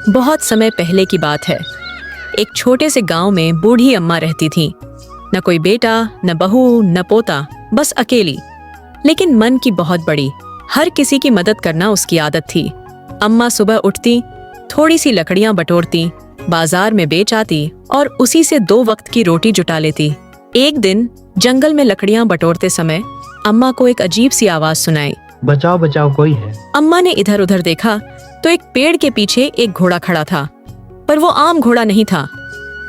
बहुत समय पहले की बात है। एक छोटे से गांव में बूढ़ी अम्मा रहती थी। न कोई बेटा, न बहू, न पोता, बस अकेली, लेकिन मन की बहुत बड़ी। हर किसी की मदद करना उसकी आदत थी। अम्मा सुबह उठती, थोड़ी सी लकड़ियां बटोरती, बाजार में बेच आती और उसी से 2 वक्त की रोटी जुटा लेती। एक दिन जंगल में लकड़ियां बटोरते समय अम्मा को एक अजीब सी आवाज सुनाई। बचाओ बचाओ, कोई है। अम्मा ने इधर उधर देखा तो एक पेड़ के पीछे एक घोड़ा खड़ा था, पर वो आम घोड़ा नहीं था,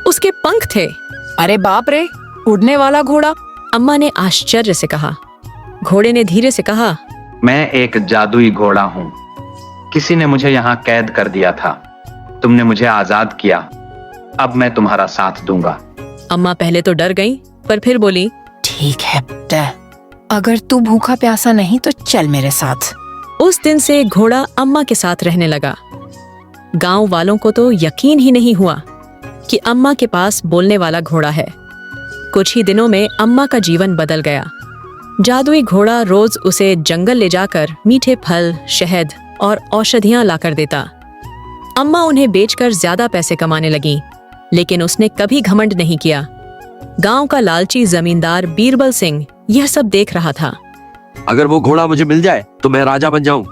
उसके पंख थे। अरे बाप रे, उड़ने वाला घोड़ा। अम्मा ने आश्चर्य से कहा। घोड़े ने धीरे से कहा, मैं एक जादुई घोड़ा हूँ। किसी ने मुझे यहाँ कैद कर दिया था, तुमने मुझे आजाद किया, अब मैं तुम्हारा साथ दूंगा। अम्मा पहले तो डर गई, पर फिर बोली, ठीक है बेटा, अगर तू भूखा प्यासा नहीं तो चल मेरे साथ। उस दिन से घोड़ा अम्मा के साथ रहने लगा। गांव वालों को तो यकीन ही नहीं हुआ कि अम्मा के पास बोलने वाला घोड़ा है। कुछ ही दिनों में अम्मा का जीवन बदल गया। जादुई घोड़ा रोज उसे जंगल ले जाकर मीठे फल, शहद और औषधियां लाकर देता। अम्मा उन्हें बेचकर ज्यादा पैसे कमाने लगी, लेकिन उसने कभी घमंड नहीं किया। गांव का लालची जमींदार बीरबल सिंह यह सब देख रहा था। अगर वो घोड़ा मुझे मिल जाए तो मैं राजा बन जाऊं।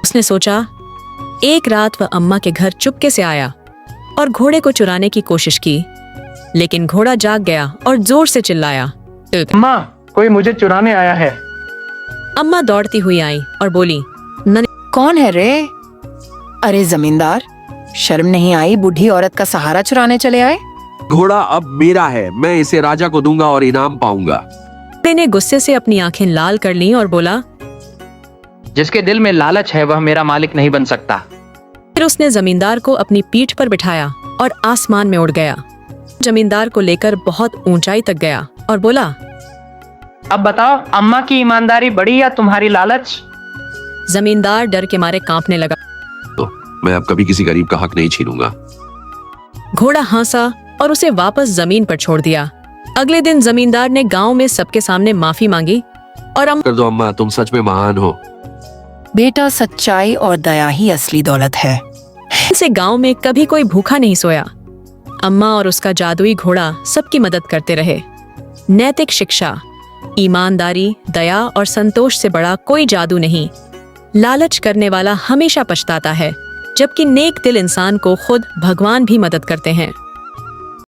उसने सोचा। एक रात वह अम्मा के घर चुपके से आया और घोड़े को चुराने की कोशिश की, लेकिन घोड़ा जाग गया और जोर से चिल्लाया, अम्मा, कोई मुझे चुराने आया है। अम्मा दौड़ती हुई आई और बोली, कौन है रे? अरे जमींदार, शर्म नहीं आई? बूढ़ी औरत का सहारा चुराने चले आए। घोड़ा अब मेरा है, मैं इसे राजा को दूंगा और इनाम पाऊंगा। घोड़े ने गुस्से से अपनी आंखें लाल कर लीं और बोला, जिसके दिल में लालच है वह मेरा मालिक नहीं बन सकता। फिर उसने जमींदार को अपनी पीठ पर बिठाया और आसमान में उड़ गया। जमींदार को लेकर बहुत ऊंचाई तक गया और बोला, अब बताओ, अम्मा की ईमानदारी बड़ी या तुम्हारी लालच? जमींदार डर के मारे कांपने लगा। तो मैं अब कभी किसी गरीब का हक नहीं छीनूंगा। घोड़ा हंसा और उसे वापस जमीन पर छोड़ दिया। अगले दिन जमींदार ने गांव में सबके सामने माफी मांगी और कर दो अम्मा, तुम सच में महान हो। बेटा, सच्चाई और दया ही असली दौलत है। से गांव में कभी कोई भूखा नहीं सोया। अम्मा और उसका जादुई घोड़ा सबकी मदद करते रहे। नैतिक शिक्षा, ईमानदारी, दया और संतोष से बड़ा कोई जादू नहीं। लालच करने वाला हमेशा पछताता है, जबकि नेक दिल इंसान को खुद भगवान भी मदद करते हैं।